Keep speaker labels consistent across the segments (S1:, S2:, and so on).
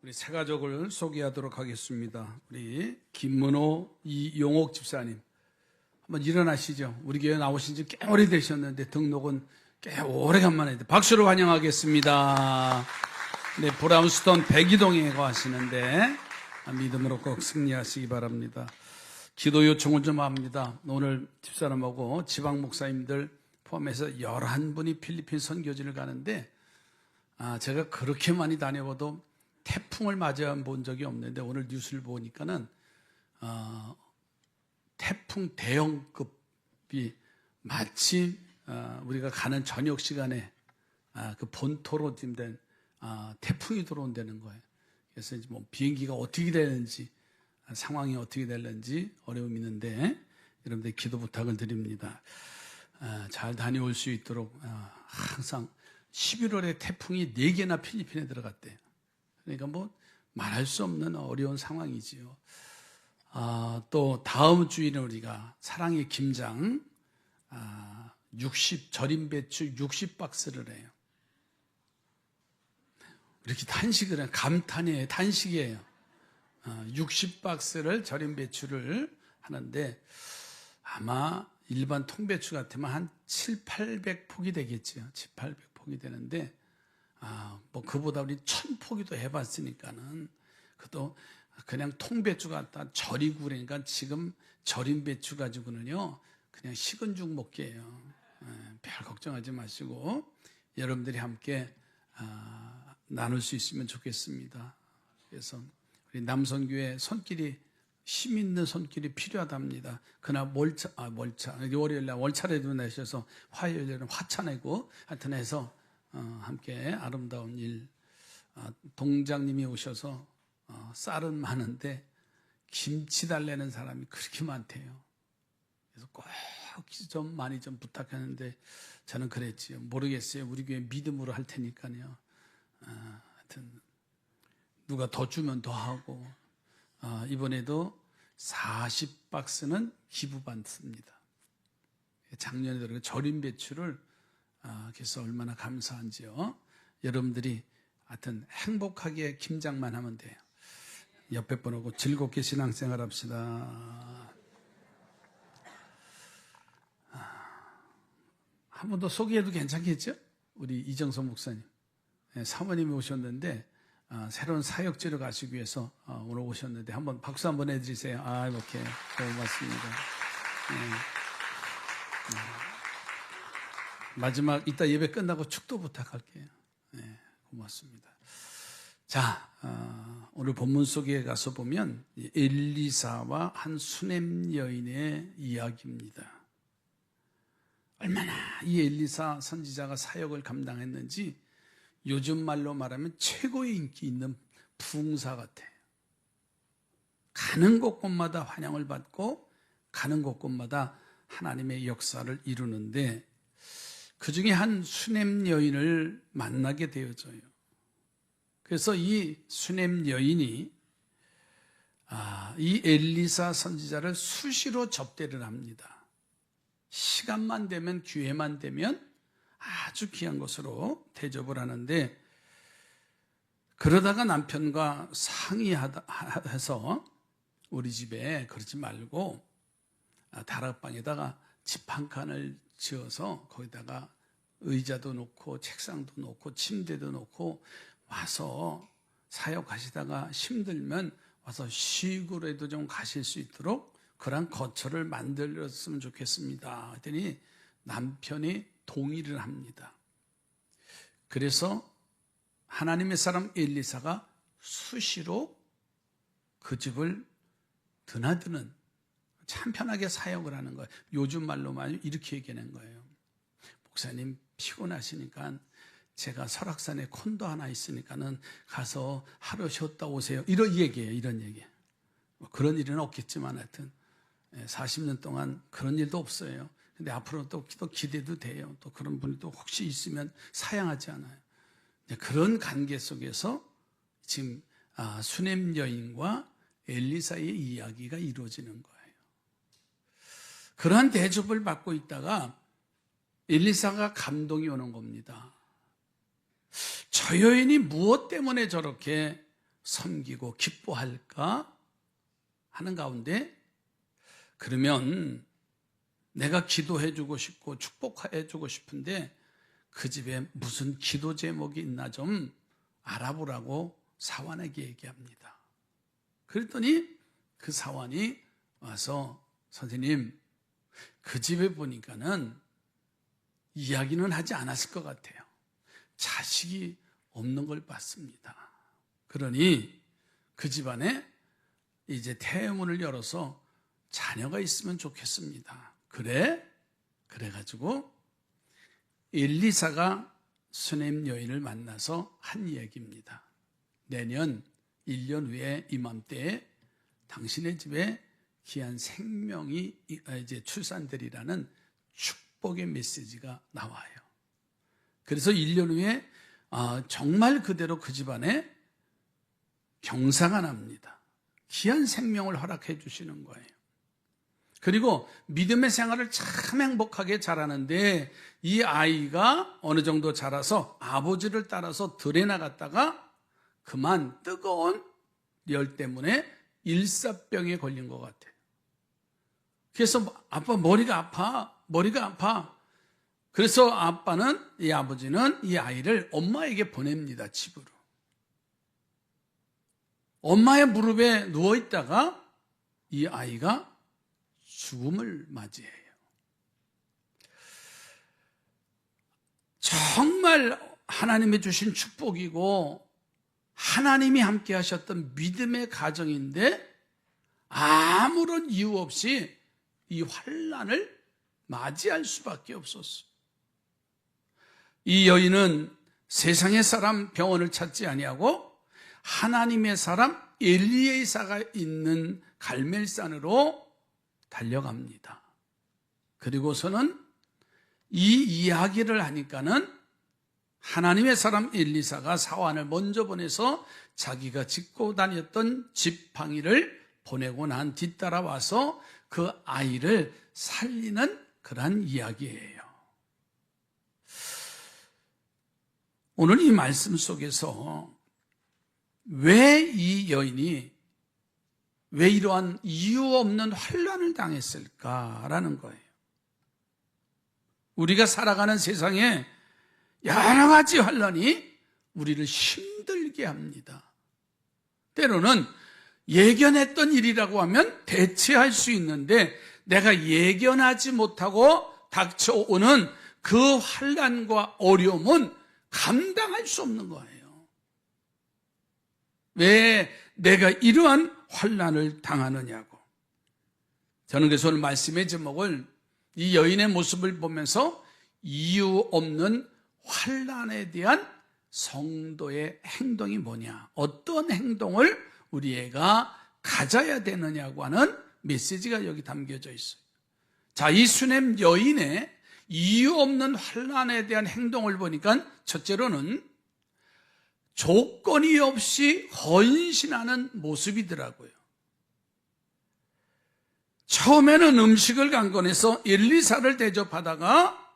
S1: 우리 세 가족을 소개하도록 하겠습니다. 우리 김문호, 이용옥 집사님. 한번 일어나시죠. 우리 교회 나오신 지 꽤 오래되셨는데 등록은 꽤 오래간만에 박수로 환영하겠습니다. 네, 브라운스톤 백이동에 거하시는데 믿음으로 꼭 승리하시기 바랍니다. 기도 요청을 좀 합니다. 오늘 집사람하고 지방 목사님들 포함해서 11분이 필리핀 선교지를 가는데 제가 그렇게 많이 다녀봐도 태풍을 맞아 본 적이 없는데 오늘 뉴스를 보니까는 태풍 대형급이 마치 우리가 가는 저녁 시간에 그 본토로 된 태풍이 들어온다는 거예요. 그래서 이제 뭐 비행기가 어떻게 되는지 상황이 어떻게 될는지 어려움이 있는데 여러분들 기도 부탁을 드립니다. 잘 다녀올 수 있도록 항상 11월에 태풍이 4개나 필리핀에 들어갔대요. 그러니까 뭐 말할 수 없는 어려운 상황이지요. 또 다음 주에는 우리가 사랑의 김장 절임 배추 60박스를 해요. 이렇게 단식을 해요. 감탄이에요. 단식이에요. 60박스를 절임 배추를 하는데 아마 일반 통배추 같으면 한 700~800폭이 되겠죠. 700~800폭이 되는데 뭐 그보다 우리 1000포기도 해봤으니까는 그것도 그냥 통배추 갖다 절이고 그러니까 지금 절임 배추 가지고는요 그냥 식은 죽 먹게요. 별 걱정하지 마시고 여러분들이 함께 나눌 수 있으면 좋겠습니다. 그래서 우리 남성교회 손길이 힘 있는 손길이 필요하답니다. 그날 월요일날 월차례도 내셔서 화요일에는 화차 내고 하여튼 해서 함께 아름다운 일. 동장님이 오셔서 쌀은 많은데 김치 달래는 사람이 그렇게 많대요. 그래서 꼭 좀 많이 좀 부탁하는데 저는 그랬지요. 모르겠어요. 우리 교회 믿음으로 할 테니까요. 하여튼 누가 더 주면 더 하고 이번에도 40박스는 기부 받습니다. 작년에도 절임 배추를 그래서 얼마나 감사한지요. 여러분들이 하여튼 행복하게 김장만 하면 돼요. 옆에 분하고 즐겁게 신앙생활 합시다. 한 번 더 소개해도 괜찮겠죠? 우리 이정선 목사님. 사모님이 오셨는데 새로운 사역지로 가시기 위해서 오늘 오셨는데 한번 박수 한번 해드리세요. 이렇게 고맙습니다. 마지막 이따 예배 끝나고 축도 부탁할게요. 고맙습니다. 자, 오늘 본문 속에 가서 보면 엘리사와 한 수넴 여인의 이야기입니다. 얼마나 이 엘리사 선지자가 사역을 감당했는지 요즘 말로 말하면 최고의 인기 있는 부흥사 같아요. 가는 곳곳마다 환영을 받고 가는 곳곳마다 하나님의 역사를 이루는데 그 중에 한 수넴 여인을 만나게 되어져요. 그래서 이 수넴 여인이 이 엘리사 선지자를 수시로 접대를 합니다. 시간만 되면 기회만 되면 아주 귀한 것으로 대접을 하는데 그러다가 남편과 상의해서 우리 집에 그러지 말고 다락방에다가 집 한 칸을 지어서 거기다가 의자도 놓고 책상도 놓고 침대도 놓고 와서 사역하시다가 힘들면 와서 쉬고라도 좀 가실 수 있도록 그런 거처를 만들었으면 좋겠습니다. 그랬더니 남편이 동의를 합니다. 그래서 하나님의 사람 엘리사가 수시로 그 집을 드나드는 참 편하게 사역을 하는 거예요. 요즘 말로만 이렇게 얘기하는 거예요. 목사님 피곤하시니까 제가 설악산에 콘도 하나 있으니까는 가서 하루 쉬었다 오세요. 이런 얘기예요. 이런 얘기. 뭐 그런 일은 없겠지만 하여튼 40년 동안 그런 일도 없어요. 근데 앞으로 또 기대도 돼요. 또 그런 분이 또 혹시 있으면 사양하지 않아요. 그런 관계 속에서 지금 수넴 여인과 엘리사의 이야기가 이루어지는 거예요. 그러한 대접을 받고 있다가 엘리사가 감동이 오는 겁니다. 저 여인이 무엇 때문에 저렇게 섬기고 기뻐할까 하는 가운데, 그러면 내가 기도해주고 싶고 축복해주고 싶은데 그 집에 무슨 기도 제목이 있나 좀 알아보라고 사환에게 얘기합니다. 그랬더니 그 사환이 와서, 선생님, 그 집에 보니까는 이야기는 하지 않았을 것 같아요. 자식이 없는 걸 봤습니다. 그러니 그 집안에 이제 태문을 열어서 자녀가 있으면 좋겠습니다. 그래가지고 엘리사가 수넴 여인을 만나서 한 이야기입니다. 내년 1년 후에 이맘때에 당신의 집에 귀한 생명이 이제 출산되리라는 축복의 메시지가 나와요. 그래서 1년 후에 정말 그대로 그 집안에 경사가 납니다. 귀한 생명을 허락해 주시는 거예요. 그리고 믿음의 생활을 참 행복하게 자라는데 이 아이가 어느 정도 자라서 아버지를 따라서 들에 나갔다가 그만 뜨거운 열 때문에 일사병에 걸린 것 같아요. 그래서 아빠 머리가 아파. 그래서 이 아버지는 이 아이를 엄마에게 보냅니다, 집으로. 엄마의 무릎에 누워있다가 이 아이가 죽음을 맞이해요. 정말 하나님이 주신 축복이고 하나님이 함께 하셨던 믿음의 가정인데 아무런 이유 없이 이 환난을 맞이할 수밖에 없었어요. 이 여인은 세상의 사람 병원을 찾지 아니하고 하나님의 사람 엘리에사가 있는 갈멜산으로 달려갑니다. 그리고서는 이 이야기를 하니까는 하나님의 사람 엘리사가 사환을 먼저 보내서 자기가 짓고 다녔던 지팡이를 보내고 난 뒤따라 와서 그 아이를 살리는 그러한 이야기예요. 오늘 이 말씀 속에서 왜 이 여인이 왜 이러한 이유 없는 환난을 당했을까라는 거예요. 우리가 살아가는 세상에 여러 가지 환난이 우리를 힘들게 합니다. 때로는 예견했던 일이라고 하면 대체할 수 있는데 내가 예견하지 못하고 닥쳐오는 그 환난과 어려움은 감당할 수 없는 거예요. 왜 내가 이러한 환난을 당하느냐고. 저는 그래서 오늘 말씀의 제목을 이 여인의 모습을 보면서 이유 없는 환난에 대한 성도의 행동이 뭐냐, 어떤 행동을 우리 애가 가져야 되느냐고 하는 메시지가 여기 담겨져 있어요. 자, 이 수넴 여인의 이유 없는 환난에 대한 행동을 보니까 첫째로는 조건이 없이 헌신하는 모습이더라고요. 처음에는 음식을 강권해서 엘리사를 대접하다가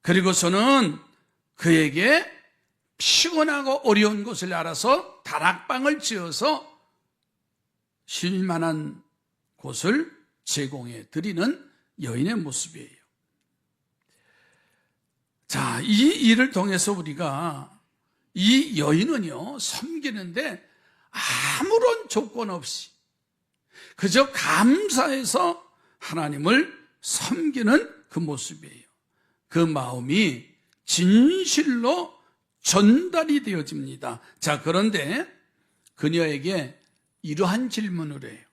S1: 그리고서는 그에게 피곤하고 어려운 것을 알아서 다락방을 지어서 쉴 만한 곳을 제공해 드리는 여인의 모습이에요. 자, 이 일을 통해서 우리가 이 여인은요, 섬기는데 아무런 조건 없이 그저 감사해서 하나님을 섬기는 그 모습이에요. 그 마음이 진실로 전달이 되어집니다. 자, 그런데 그녀에게 이러한 질문을 해요.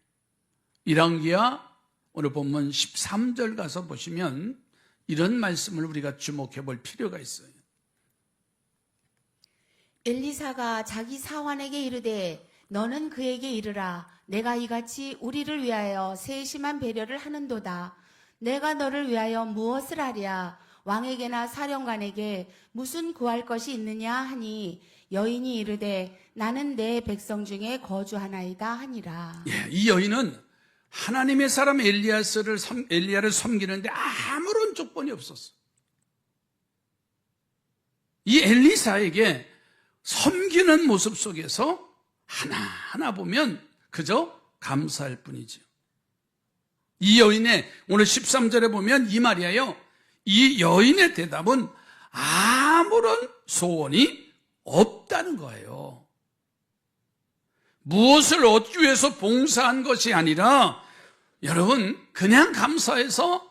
S1: 열왕기하 오늘 본문 13절 가서 보시면 이런 말씀을 우리가 주목해 볼 필요가 있어요.
S2: 엘리사가 자기 사환에게 이르되 너는 그에게 이르라. 내가 이같이 우리를 위하여 세심한 배려를 하는도다. 내가 너를 위하여 무엇을 하랴? 왕에게나 사령관에게 무슨 구할 것이 있느냐 하니 여인이 이르되 나는 내 백성 중에 거주하나이다 하니라.
S1: 이 여인은 하나님의 사람 엘리야를 섬기는데 아무런 조건이 없었어. 이 엘리사에게 섬기는 모습 속에서 하나하나 보면 그저 감사할 뿐이죠. 이 여인의 오늘 13절에 보면 이 말이에요. 이 여인의 대답은 아무런 소원이 없다는 거예요. 무엇을 얻기 위해서 봉사한 것이 아니라 여러분 그냥 감사해서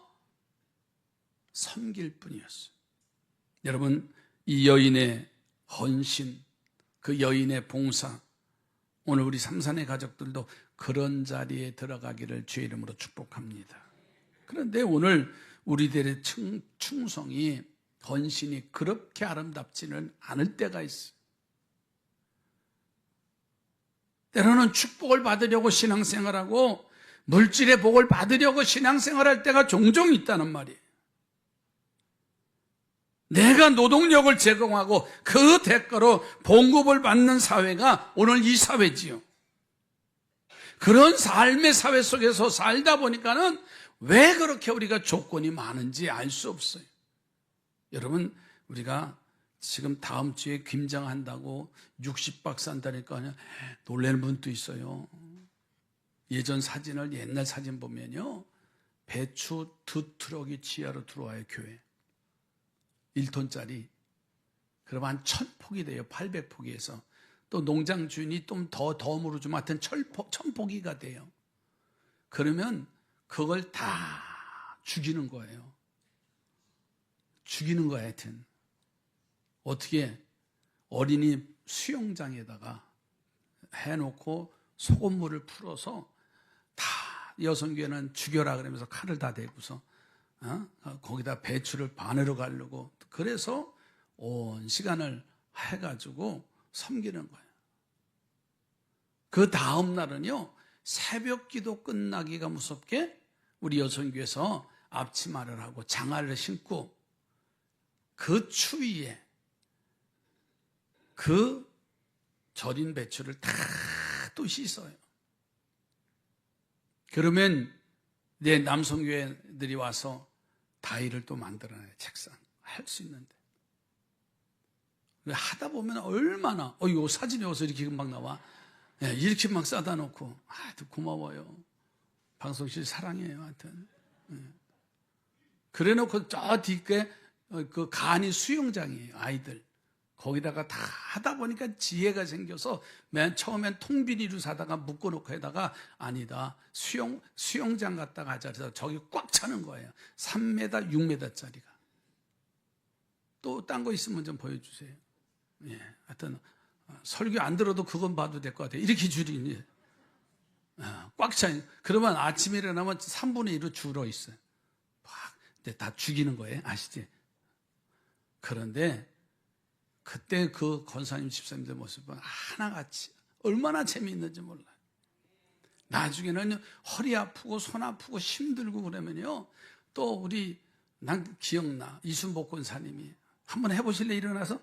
S1: 섬길 뿐이었어요. 여러분 이 여인의 헌신, 그 여인의 봉사, 오늘 우리 삼산의 가족들도 그런 자리에 들어가기를 주의 이름으로 축복합니다. 그런데 오늘 우리들의 충성이, 헌신이 그렇게 아름답지는 않을 때가 있어요. 때로는 축복을 받으려고 신앙생활하고 물질의 복을 받으려고 신앙생활할 때가 종종 있다는 말이에요. 내가 노동력을 제공하고 그 대가로 봉급을 받는 사회가 오늘 이 사회지요. 그런 삶의 사회 속에서 살다 보니까는 왜 그렇게 우리가 조건이 많은지 알 수 없어요. 여러분 우리가 지금 다음 주에 김장한다고 60박스 한다니까 놀라는 분도 있어요. 예전 사진을 옛날 사진 보면요. 배추 2트럭이 지하로 들어와요. 교회 1톤짜리. 그러면 한 1000폭이 돼요. 800폭이에서. 또 농장 주인이 좀 더 물어주면 하여튼 1000폭이가 돼요. 그러면 그걸 다 죽이는 거예요. 죽이는 거야 하여튼. 어떻게 어린이 수영장에다가 해놓고 소금물을 풀어서 다 여성교회는 죽여라 그러면서 칼을 다 대고서 거기다 배추를 반으로 가르고 그래서 온 시간을 해가지고 섬기는 거예요. 그 다음 날은요 새벽 기도 끝나기가 무섭게 우리 여성교회에서 앞치마를 하고 장화를 신고 그 추위에 그 절인 배추를 다 또 씻어요. 그러면 내 남성교회들이 와서 다이를 또 만들어놔요. 책상 할 수 있는데 하다 보면 얼마나 요 사진이 어디서 이렇게 금방 나와. 이렇게 막 싸다 놓고 고마워요. 방송실 사랑해요. 하여튼 그래 놓고 저 뒤에 그 간이 수영장이에요. 아이들 거기다가 다 하다 보니까 지혜가 생겨서 맨 처음엔 통비닐로 사다가 묶어놓고 해다가 아니다 수영장 갔다가 하자 그래서 저기 꽉 차는 거예요. 3m 6m짜리가. 또 딴 거 있으면 좀 보여주세요. 하여튼 설교 안 들어도 그건 봐도 될 것 같아요. 이렇게 줄이니 꽉 차. 그러면 아침에 일어나면 3분의 1로 줄어 있어요. 근데 다 죽이는 거예요. 아시지? 그런데 그때 그 권사님 집사님들 모습은 하나같이 얼마나 재미있는지 몰라요. 나중에는 허리 아프고 손 아프고 힘들고 그러면요. 또 우리 난 기억나. 이순복 권사님이 한번 해보실래? 일어나서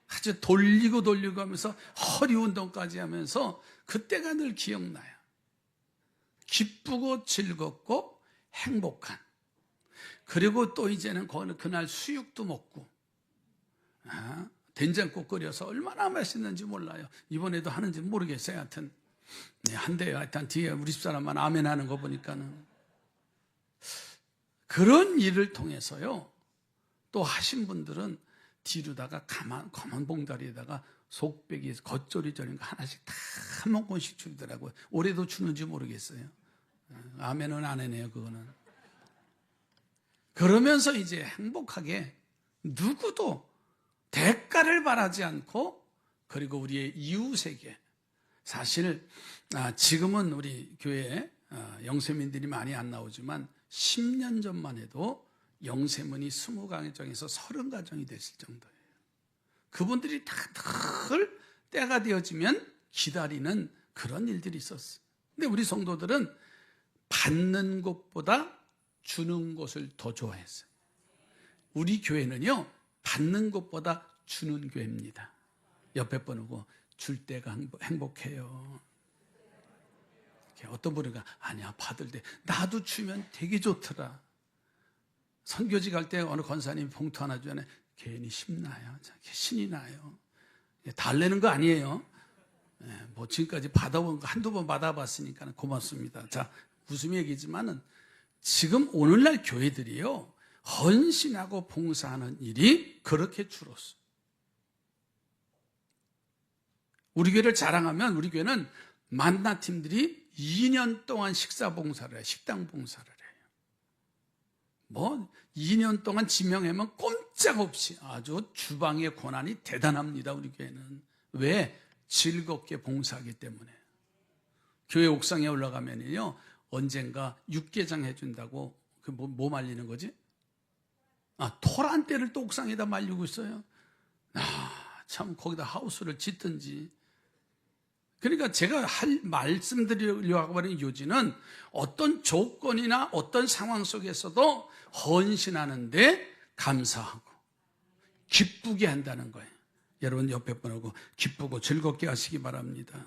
S1: 아주 돌리고 하면서 허리 운동까지 하면서 그때가 늘 기억나요. 기쁘고 즐겁고 행복한. 그리고 또 이제는 그날 수육도 먹고 된장국 끓여서 얼마나 맛있는지 몰라요. 이번에도 하는지 모르겠어요. 하여튼 한대요. 하여튼 뒤에 우리 집사람만 아멘 하는 거 보니까는 그런 일을 통해서요. 또 하신 분들은 뒤로다가 검은 봉다리에다가 속배기 겉절이 저린 거 하나씩 다 한 모금씩 주더라고요. 올해도 주는지 모르겠어요. 아멘은 안 해네요. 그거는. 그러면서 이제 행복하게 누구도 대가를 바라지 않고 그리고 우리의 이웃에게 사실 지금은 우리 교회에 영세민들이 많이 안 나오지만 10년 전만 해도 영세문이 20가정에서 30가정이 됐을 정도예요. 그분들이 다 늘 때가 되어지면 기다리는 그런 일들이 있었어요. 근데 우리 성도들은 받는 것보다 주는 것을 더 좋아했어요. 우리 교회는요. 받는 것보다 주는 교회입니다. 옆에 분하고 줄 때가 행복해요. 어떤 분이 아니야 받을 때 나도 주면 되게 좋더라. 선교지 갈 때 어느 권사님이 봉투 하나 주잖아요. 괜히 신나요. 신이 나요. 달래는 거 아니에요. 뭐 지금까지 받아본 거 한두 번 받아봤으니까 고맙습니다. 자, 웃음 얘기지만은 지금 오늘날 교회들이요, 헌신하고 봉사하는 일이 그렇게 줄었어요. 우리 교회를 자랑하면 우리 교회는 만나팀들이 2년 동안 식사 봉사를 해요. 식당 봉사를 해요. 뭐 2년 동안 지명하면 꼼짝없이 아주 주방의 권한이 대단합니다. 우리 교회는. 왜? 즐겁게 봉사하기 때문에. 교회 옥상에 올라가면요, 언젠가 육개장 해준다고 그 뭐 말리는 거지? 토란대를 또 옥상에다 말리고 있어요. 참 거기다 하우스를 짓든지. 그러니까 제가 말씀드리려고 하는 요지는 어떤 조건이나 어떤 상황 속에서도 헌신하는데 감사하고 기쁘게 한다는 거예요. 여러분 옆에 분하고 기쁘고 즐겁게 하시기 바랍니다.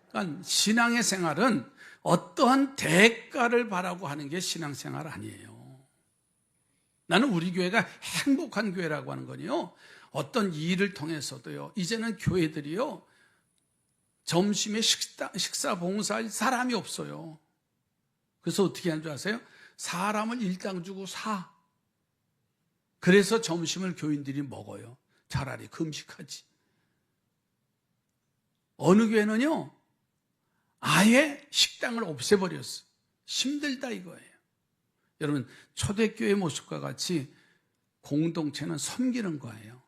S1: 그러니까 신앙의 생활은 어떠한 대가를 바라고 하는 게 신앙생활 아니에요. 나는 우리 교회가 행복한 교회라고 하는 거요, 어떤 일을 통해서도요, 이제는 교회들이요, 점심에 식사 봉사할 사람이 없어요. 그래서 어떻게 하는 줄 아세요? 사람을 일당 주고 사. 그래서 점심을 교인들이 먹어요. 차라리 금식하지. 어느 교회는요, 아예 식당을 없애버렸어. 힘들다 이거예요. 여러분, 초대교회 모습과 같이 공동체는 섬기는 거예요.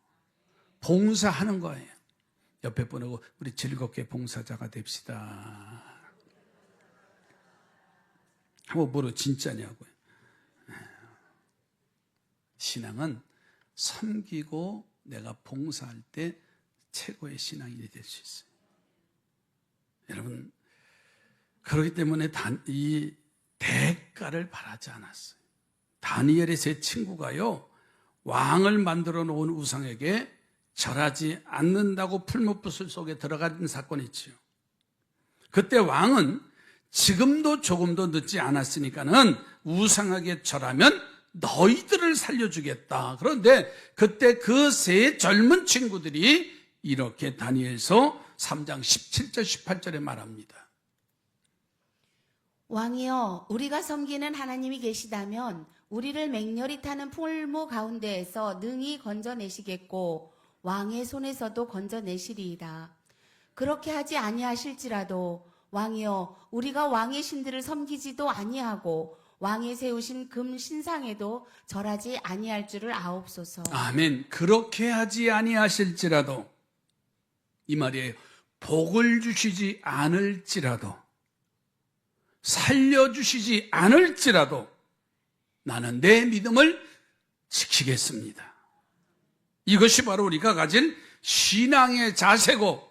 S1: 봉사하는 거예요. 옆에 분하고 우리 즐겁게 봉사자가 됩시다. 한번 물어, 진짜냐고요. 신앙은 섬기고 내가 봉사할 때 최고의 신앙이 될 수 있어요. 여러분, 그렇기 때문에 이 대가를 바라지 않았어요. 다니엘의 세 친구가요, 왕을 만들어 놓은 우상에게 절하지 않는다고 풀무불 속에 들어간 사건이 있지요. 그때 왕은 지금도 조금도 늦지 않았으니까는 우상에게 절하면 너희들을 살려주겠다. 그런데 그때 그 세 젊은 친구들이 이렇게 다니엘서 3장 17절 18절에 말합니다.
S2: 왕이여, 우리가 섬기는 하나님이 계시다면 우리를 맹렬히 타는 풀무 가운데에서 능히 건져내시겠고 왕의 손에서도 건져내시리이다. 그렇게 하지 아니하실지라도 왕이여, 우리가 왕의 신들을 섬기지도 아니하고 왕의 세우신 금 신상에도 절하지 아니할 줄을 아옵소서.
S1: 아멘. 그렇게 하지 아니하실지라도, 이 말이에요. 복을 주시지 않을지라도, 살려주시지 않을지라도 나는 내 믿음을 지키겠습니다. 이것이 바로 우리가 가진 신앙의 자세고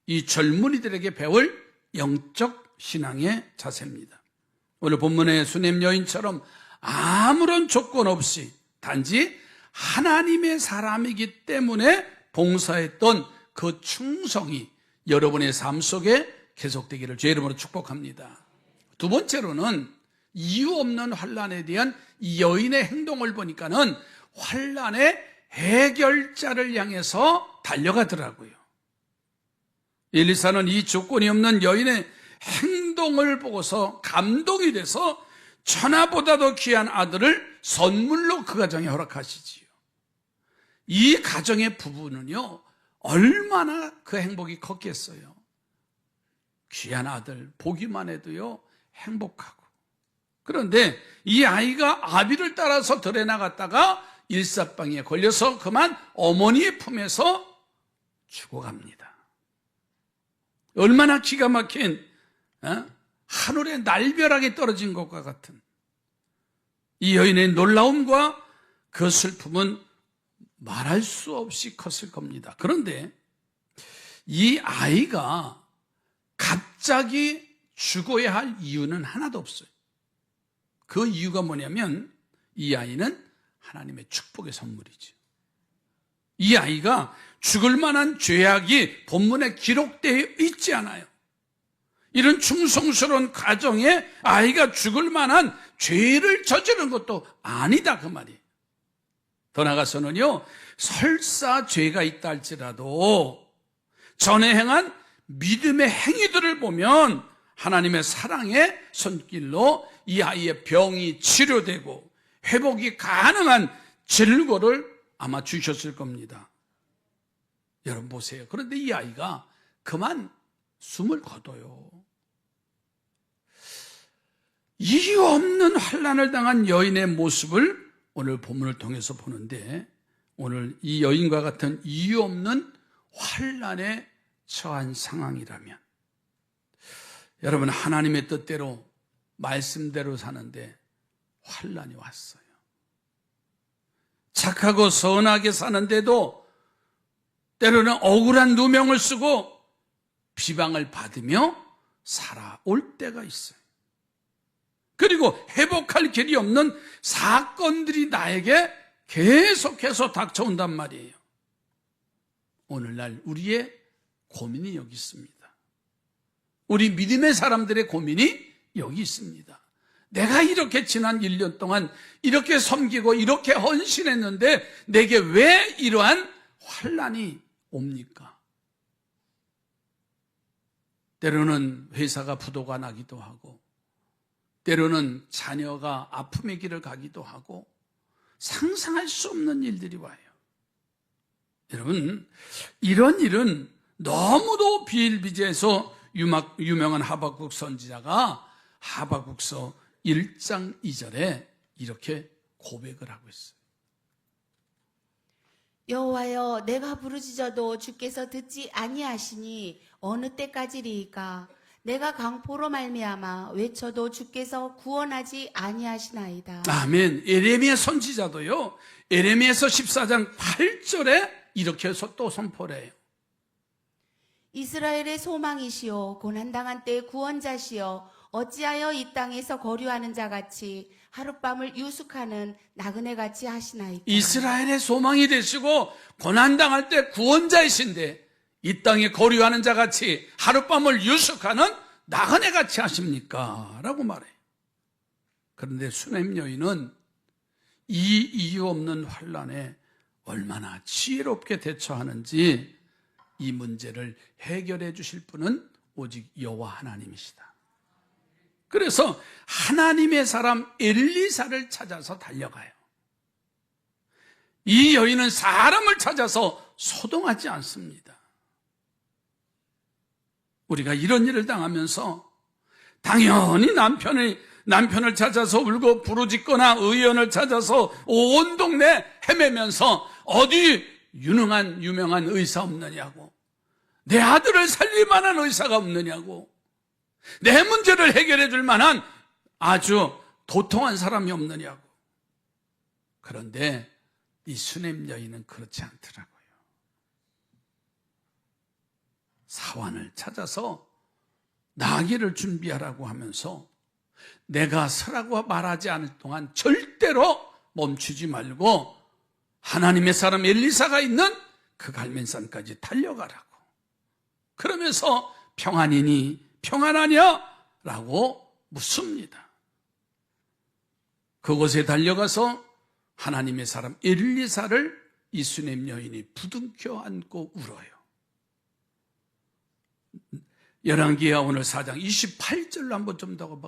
S1: 이 젊은이들에게 배울 영적 신앙의 자세입니다. 오늘 본문의 수냄 여인처럼 아무런 조건 없이 단지 하나님의 사람이기 때문에 봉사했던 그 충성이 여러분의 삶 속에 계속되기를 주의 이름으로 축복합니다. 두 번째로는 이유 없는 환난에 대한 이 여인의 행동을 보니까는 환난의 해결자를 향해서 달려가더라고요. 엘리사는 이 조건이 없는 여인의 행동을 보고서 감동이 돼서 천하보다도 귀한 아들을 선물로 그 가정에 허락하시지요. 이 가정의 부부는요, 얼마나 그 행복이 컸겠어요. 귀한 아들 보기만 해도요 행복하고. 그런데 이 아이가 아비를 따라서 들에 나갔다가 일사병에 걸려서 그만 어머니의 품에서 죽어갑니다. 얼마나 기가 막힌 하늘에 날벼락이 떨어진 것과 같은 이 여인의 놀라움과 그 슬픔은 말할 수 없이 컸을 겁니다. 그런데 이 아이가 갑자기 죽어야 할 이유는 하나도 없어요. 그 이유가 뭐냐면 이 아이는 하나님의 축복의 선물이죠. 이 아이가 죽을 만한 죄악이 본문에 기록되어 있지 않아요. 이런 충성스러운 가정에 아이가 죽을 만한 죄를 저지른 것도 아니다 그 말이에요. 더 나아가서는요, 설사 죄가 있다 할지라도 전에 행한 믿음의 행위들을 보면 하나님의 사랑의 손길로 이 아이의 병이 치료되고 회복이 가능한 질고를 아마 주셨을 겁니다. 여러분 보세요. 그런데 이 아이가 그만 숨을 거둬요. 이유 없는 환난을 당한 여인의 모습을 오늘 본문을 통해서 보는데, 오늘 이 여인과 같은 이유 없는 환난에 처한 상황이라면, 여러분 하나님의 뜻대로 말씀대로 사는데 환난이 왔어요. 착하고 선하게 사는데도 때로는 억울한 누명을 쓰고 비방을 받으며 살아올 때가 있어요. 그리고 회복할 길이 없는 사건들이 나에게 계속해서 닥쳐온단 말이에요. 오늘날 우리의 고민이 여기 있습니다. 우리 믿음의 사람들의 고민이 여기 있습니다. 내가 이렇게 지난 1년 동안 이렇게 섬기고 이렇게 헌신했는데 내게 왜 이러한 환난이 옵니까? 때로는 회사가 부도가 나기도 하고, 때로는 자녀가 아픔의 길을 가기도 하고, 상상할 수 없는 일들이 와요. 여러분, 이런 일은 너무도 비일비재해서 유명한 하박국 선지자가 하박국서 1장 2절에 이렇게 고백을 하고 있어요.
S2: 여호와여, 내가 부르짖어도 주께서 듣지 아니하시니 어느 때까지리이까? 내가 강포로 말미암아 외쳐도 주께서 구원하지 아니하시나이다.
S1: 아멘. 에레미야 선지자도요, 에레미야서 14장 8절에 이렇게 해서 또 선포를 해요.
S2: 이스라엘의 소망이시오 고난당한 때 구원자시오 어찌하여 이 땅에서 거류하는 자같이 하룻밤을 유숙하는 나그네같이 하시나이까?
S1: 이스라엘의 소망이 되시고 고난당할 때 구원자이신데 이 땅에 거류하는 자같이 하룻밤을 유숙하는 나그네같이 하십니까? 라고 말해요. 그런데 수넴 여인은 이 이유 없는 환난에 얼마나 지혜롭게 대처하는지, 이 문제를 해결해 주실 분은 오직 여호와 하나님이시다. 그래서 하나님의 사람 엘리사를 찾아서 달려가요. 이 여인은 사람을 찾아서 소동하지 않습니다. 우리가 이런 일을 당하면서 당연히 남편을 찾아서 울고 부르짖거나 의원을 찾아서 온 동네 헤매면서 어디 유명한 의사 없느냐고, 내 아들을 살릴 만한 의사가 없느냐고, 내 문제를 해결해 줄 만한 아주 도통한 사람이 없느냐고. 그런데 이 수넴 여인은 그렇지 않더라고요. 사환을 찾아서 나귀를 준비하라고 하면서 내가 서라고 말하지 않을 동안 절대로 멈추지 말고 하나님의 사람 엘리사가 있는 그 갈멜산까지 달려가라고. 그러면서 평안이니 평안하냐? 라고 묻습니다. 그곳에 달려가서 하나님의 사람 엘리사를 이 수넴 여인이 부둥켜 안고 울어요. 열왕기하 오늘 4장 28절로 한번 좀 더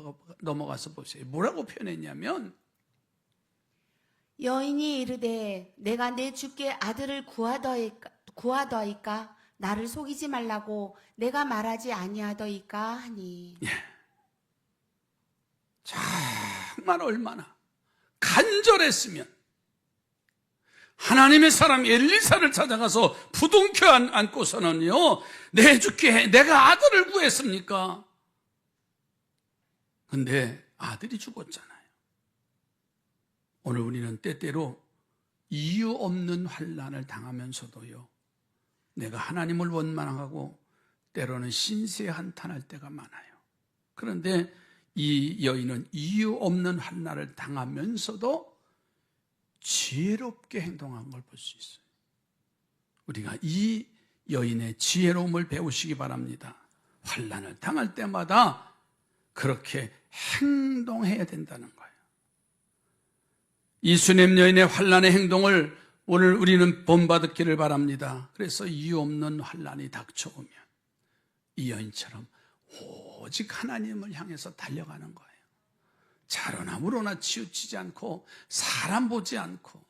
S1: 넘어가서 보세요. 뭐라고 표현했냐면,
S2: 여인이 이르되 내가 내 주께 아들을 구하더이까? 나를 속이지 말라고 내가 말하지 아니하더이까 하니.
S1: 예. 정말 얼마나 간절했으면 하나님의 사람 엘리사를 찾아가서 부둥켜 안고서는요, 내 주께 내가 아들을 구했습니까? 근데 아들이 죽었잖아요. 오늘 우리는 때때로 이유 없는 환난을 당하면서도요, 내가 하나님을 원망하고 때로는 신세 한탄할 때가 많아요. 그런데 이 여인은 이유 없는 환난을 당하면서도 지혜롭게 행동한 걸 볼 수 있어요. 우리가 이 여인의 지혜로움을 배우시기 바랍니다. 환난을 당할 때마다 그렇게 행동해야 된다는 거예요. 이 수넴 여인의 환난의 행동을 오늘 우리는 본받기를 바랍니다. 그래서 이유 없는 환난이 닥쳐오면 이 여인처럼 오직 하나님을 향해서 달려가는 거예요. 자로나 무로나 치우치지 않고 사람 보지 않고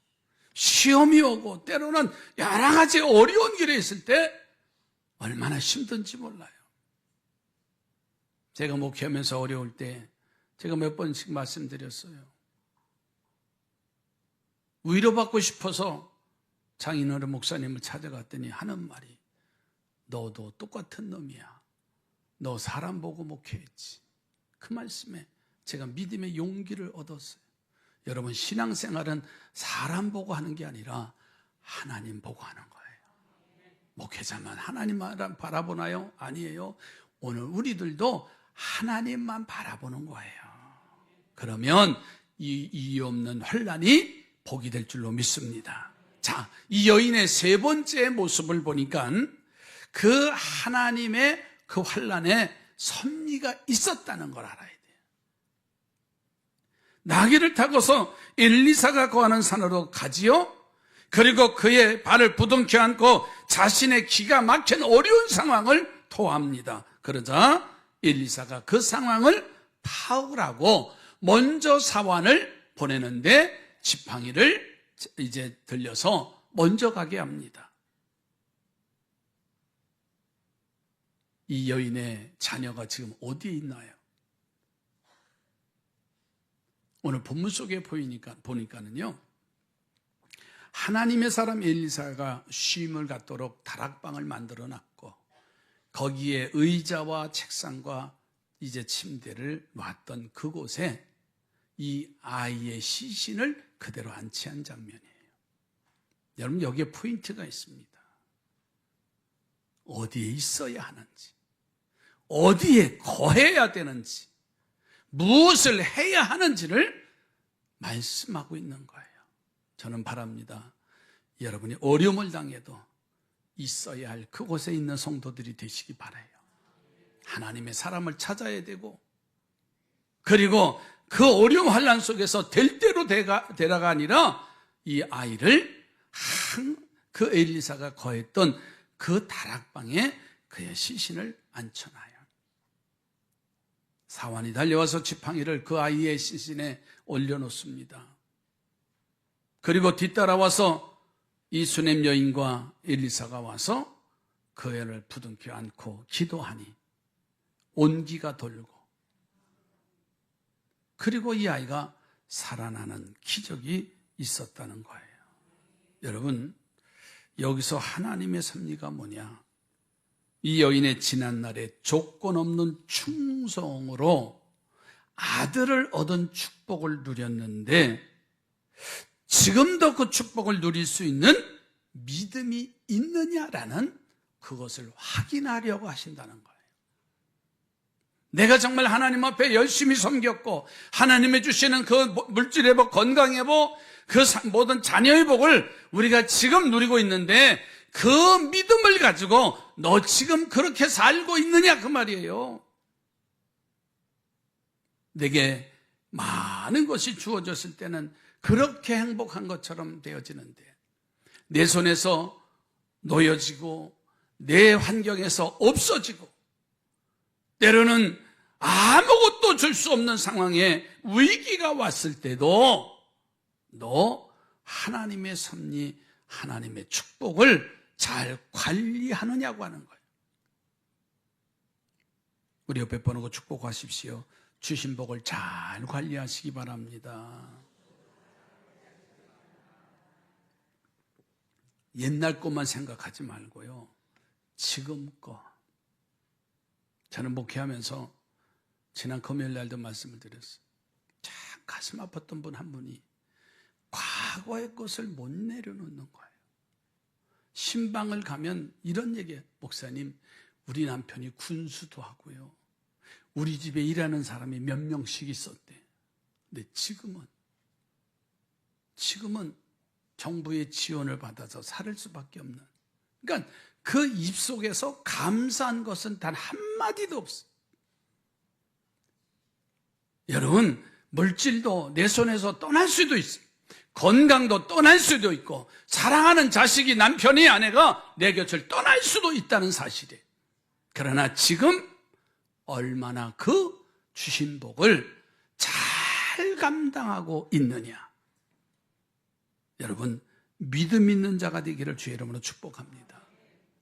S1: 시험이 오고 때로는 여러 가지 어려운 길에 있을 때 얼마나 힘든지 몰라요. 제가 목회하면서 어려울 때 제가 몇 번씩 말씀드렸어요. 위로받고 싶어서 장인어른 목사님을 찾아갔더니 하는 말이 너도 똑같은 놈이야. 너 사람 보고 목회했지. 그 말씀에 제가 믿음의 용기를 얻었어요. 여러분, 신앙생활은 사람 보고 하는 게 아니라 하나님 보고 하는 거예요. 목회자만 하나님만 바라보나요? 아니에요. 오늘 우리들도 하나님만 바라보는 거예요. 그러면 이 이유 없는 환난이 복이 될 줄로 믿습니다. 자, 이 여인의 세 번째 모습을 보니까 그 하나님의 그 환난에 섭리가 있었다는 걸 알아야 돼요. 나귀를 타고서 엘리사가 거하는 산으로 가지요. 그리고 그의 발을 부둥켜 안고 자신의 기가 막힌 어려운 상황을 토합니다. 그러자 엘리사가 그 상황을 파악을 하고 먼저 사환을 보내는데 지팡이를 이제 들려서 먼저 가게 합니다. 이 여인의 자녀가 지금 어디에 있나요? 오늘 본문 속에 보니까는요, 하나님의 사람 엘리사가 쉼을 갖도록 다락방을 만들어 놨고 거기에 의자와 책상과 이제 침대를 놨던 그곳에 이 아이의 시신을 그대로 안치한 장면이에요. 여러분, 여기에 포인트가 있습니다. 어디에 있어야 하는지, 어디에 거해야 되는지, 무엇을 해야 하는지를 말씀하고 있는 거예요. 저는 바랍니다. 여러분이 어려움을 당해도 있어야 할 그곳에 있는 성도들이 되시기 바라요. 하나님의 사람을 찾아야 되고, 그리고 그 어려움 환난 속에서 될 대로 되라가 아니라 이 아이를 그 엘리사가 거했던 그 다락방에 그의 시신을 앉혀놔요. 사환이 달려와서 지팡이를 그 아이의 시신에 올려놓습니다. 그리고 뒤따라와서 이 수넴 여인과 엘리사가 와서 그 애를 부둥켜 안고 기도하니 온기가 돌고, 그리고 이 아이가 살아나는 기적이 있었다는 거예요. 여러분, 여기서 하나님의 섭리가 뭐냐? 이 여인의 지난날에 조건 없는 충성으로 아들을 얻은 축복을 누렸는데 지금도 그 축복을 누릴 수 있는 믿음이 있느냐라는 그것을 확인하려고 하신다는 거예요. 내가 정말 하나님 앞에 열심히 섬겼고 하나님이 주시는 그 물질의 복, 건강의 복, 그 모든 자녀의 복을 우리가 지금 누리고 있는데 그 믿음을 가지고 너 지금 그렇게 살고 있느냐 그 말이에요. 내게 많은 것이 주어졌을 때는 그렇게 행복한 것처럼 되어지는데 내 손에서 놓여지고 내 환경에서 없어지고 때로는 아무것도 줄 수 없는 상황에 위기가 왔을 때도 너 하나님의 섭리, 하나님의 축복을 잘 관리하느냐고 하는 거예요. 우리 옆에 보고 축복하십시오. 주신 복을 잘 관리하시기 바랍니다. 옛날 것만 생각하지 말고요, 지금 거. 저는 목회하면서 지난 금요일 날도 말씀을 드렸어요. 참 가슴 아팠던 분 한 분이 과거의 것을 못 내려놓는 거예요. 신방을 가면 이런 얘기예요. 목사님, 우리 남편이 군수도 하고요, 우리 집에 일하는 사람이 몇 명씩 있었대. 근데 지금은 정부의 지원을 받아서 살 수밖에 없는. 그러니까 그 입속에서 감사한 것은 단 한마디도 없어요. 여러분, 물질도 내 손에서 떠날 수도 있어요. 건강도 떠날 수도 있고 사랑하는 자식이 남편이 아내가 내 곁을 떠날 수도 있다는 사실이에요. 그러나 지금 얼마나 그 주신 복을 잘 감당하고 있느냐. 여러분, 믿음 있는 자가 되기를 주의 이름으로 축복합니다.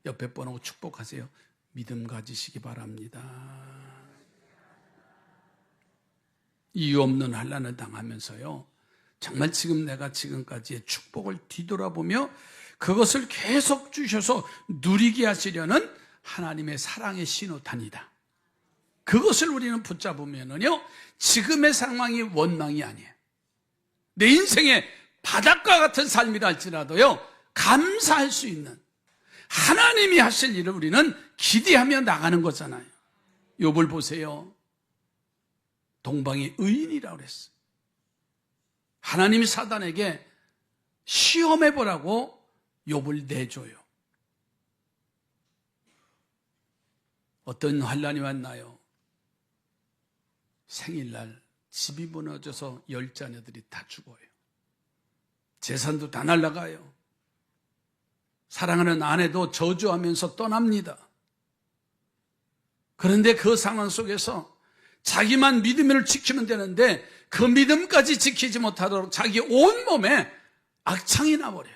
S1: 옆에 번하고 축복하세요. 믿음 가지시기 바랍니다. 이유 없는 환난을 당하면서요, 정말 지금 내가 지금까지의 축복을 뒤돌아보며 그것을 계속 주셔서 누리게 하시려는 하나님의 사랑의 신호탄이다. 그것을 우리는 붙잡으면요, 지금의 상황이 원망이 아니에요. 내 인생의 바닷가 같은 삶이라 할지라도요, 감사할 수 있는 하나님이 하실 일을 우리는 기대하며 나가는 거잖아요. 욥을 보세요. 동방의 의인이라고 그랬어요. 하나님이 사단에게 시험해보라고 욥을 내줘요. 어떤 환난이 왔나요? 생일날 집이 무너져서 10자녀들이 다 죽어요. 재산도 다 날아가요. 사랑하는 아내도 저주하면서 떠납니다. 그런데 그 상황 속에서 자기만 믿음을 지키면 되는데 그 믿음까지 지키지 못하도록 자기 온몸에 악창이 나버려요.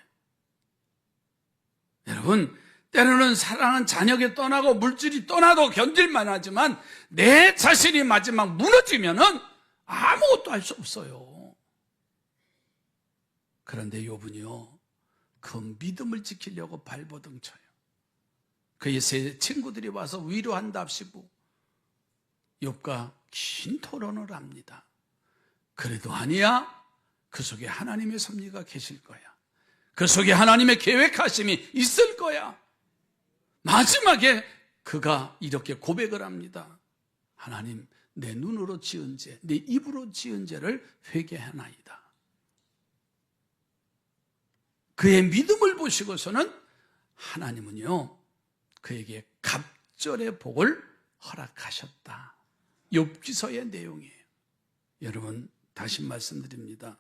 S1: 여러분, 때로는 사랑하는 자녀에게 떠나고 물질이 떠나도 견딜만 하지만 내 자신이 마지막 무너지면은 아무것도 할 수 없어요. 그런데 욥은요, 그 믿음을 지키려고 발버둥 쳐요. 그의 세 친구들이 와서 위로한답시고 욥과 긴 토론을 합니다. 그래도 아니야. 그 속에 하나님의 섭리가 계실 거야. 그 속에 하나님의 계획하심이 있을 거야. 마지막에 그가 이렇게 고백을 합니다. 하나님, 내 눈으로 지은 죄, 내 입으로 지은 죄를 회개하나이다. 그의 믿음을 보시고서는 하나님은요, 그에게 갑절의 복을 허락하셨다. 욥기서의 내용이에요. 여러분, 다시 말씀드립니다.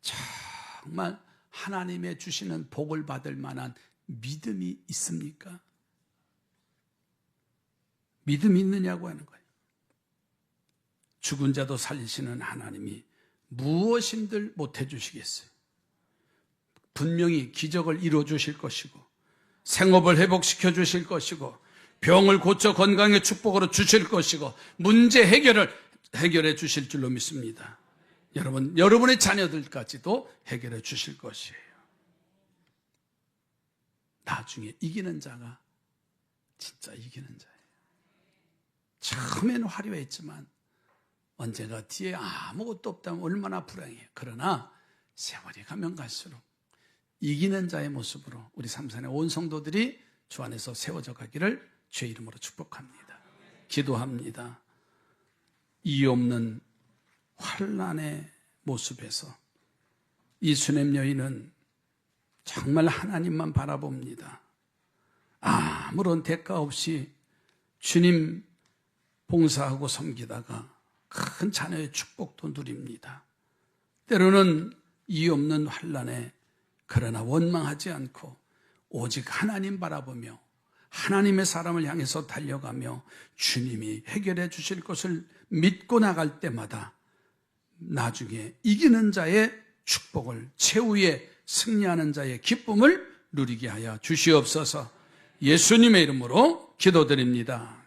S1: 정말 하나님의 주시는 복을 받을 만한 믿음이 있습니까? 믿음이 있느냐고 하는 거예요. 죽은 자도 살리시는 하나님이 무엇인들 못해 주시겠어요? 분명히 기적을 이루어 주실 것이고 생업을 회복시켜 주실 것이고 병을 고쳐 건강의 축복으로 주실 것이고 문제 해결해 주실 줄로 믿습니다. 여러분, 여러분의 자녀들까지도 해결해 주실 것이에요. 나중에 이기는 자가 진짜 이기는 자예요. 처음에는 화려했지만 언젠가 뒤에 아무것도 없다면 얼마나 불행해요. 그러나 세월이 가면 갈수록 이기는 자의 모습으로 우리 삼산의 온 성도들이 주 안에서 세워져 가기를 주의 이름으로 축복합니다. 기도합니다. 이유 없는 환난의 모습에서 이 수냄 여인은 정말 하나님만 바라봅니다. 아무런 대가 없이 주님 봉사하고 섬기다가 큰 자녀의 축복도 누립니다. 때로는 이유 없는 환난에 그러나 원망하지 않고 오직 하나님 바라보며 하나님의 사람을 향해서 달려가며 주님이 해결해 주실 것을 믿고 나갈 때마다 나중에 이기는 자의 축복을, 최후의 승리하는 자의 기쁨을 누리게 하여 주시옵소서. 예수님의 이름으로 기도드립니다.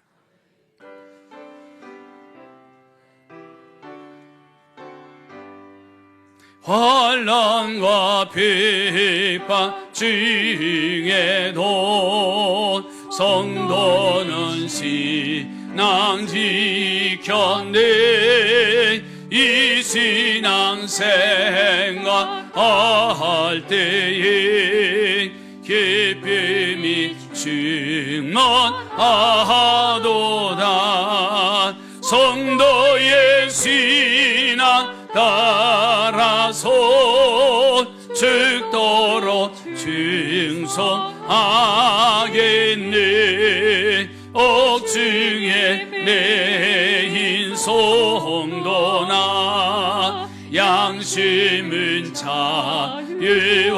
S1: 환난과 비판 중에도 성도는 신앙 지켰네. 이 신앙 생활할 때에 기쁨이 충만하도다. 성도의 신앙 따라서 죽도록 충성하겠네. 억중에 내 인성도나 양심은 자유하던데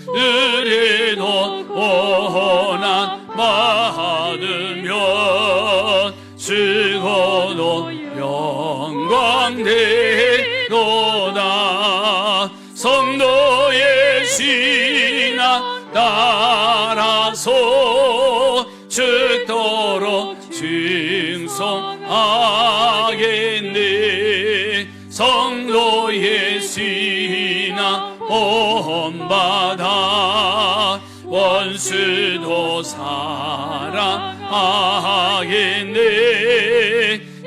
S1: 의리도 고난 받으면 쓰고도 영광되도다. 성도의 신앙 따라서 죽도록 충성하겠네. 성도의 신앙 본받아 원수도 사랑하겠네.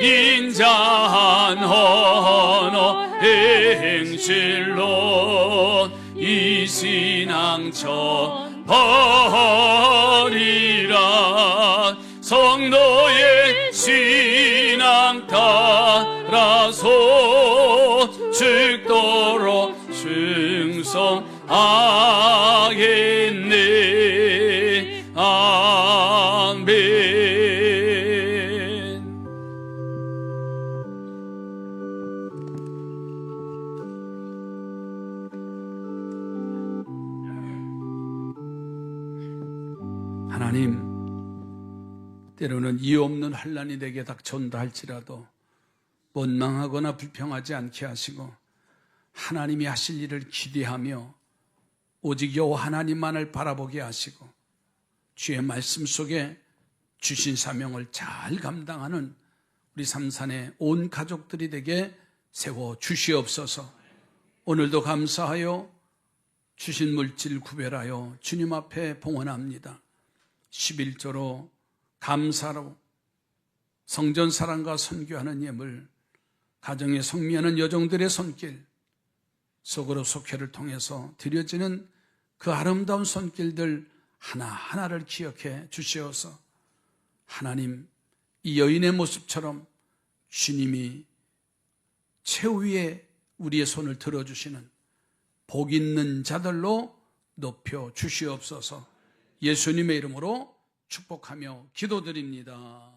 S1: 인자한 언어 행실로 이 신앙 전하리라. 성도의 신앙 따라서 죽도록 충성하겠네. 아멘. 하나님, 때로는 이유 없는 환난이 내게 닥쳐온다 할지라도 원망하거나 불평하지 않게 하시고 하나님이 하실 일을 기대하며 오직 여호와 하나님만을 바라보게 하시고 주의 말씀 속에 주신 사명을 잘 감당하는 우리 삼산의 온 가족들이 되게 세워 주시옵소서. 오늘도 감사하여 주신 물질 구별하여 주님 앞에 봉헌합니다. 11조로 감사로 성전 사랑과 선교하는 예물, 가정에 성미하는 여종들의 손길, 속으로 속회를 통해서 드려지는 그 아름다운 손길들 하나하나를 기억해 주시어서 하나님, 이 여인의 모습처럼 주님이 최후에 우리의 손을 들어주시는 복 있는 자들로 높여 주시옵소서. 예수님의 이름으로 축복하며 기도드립니다.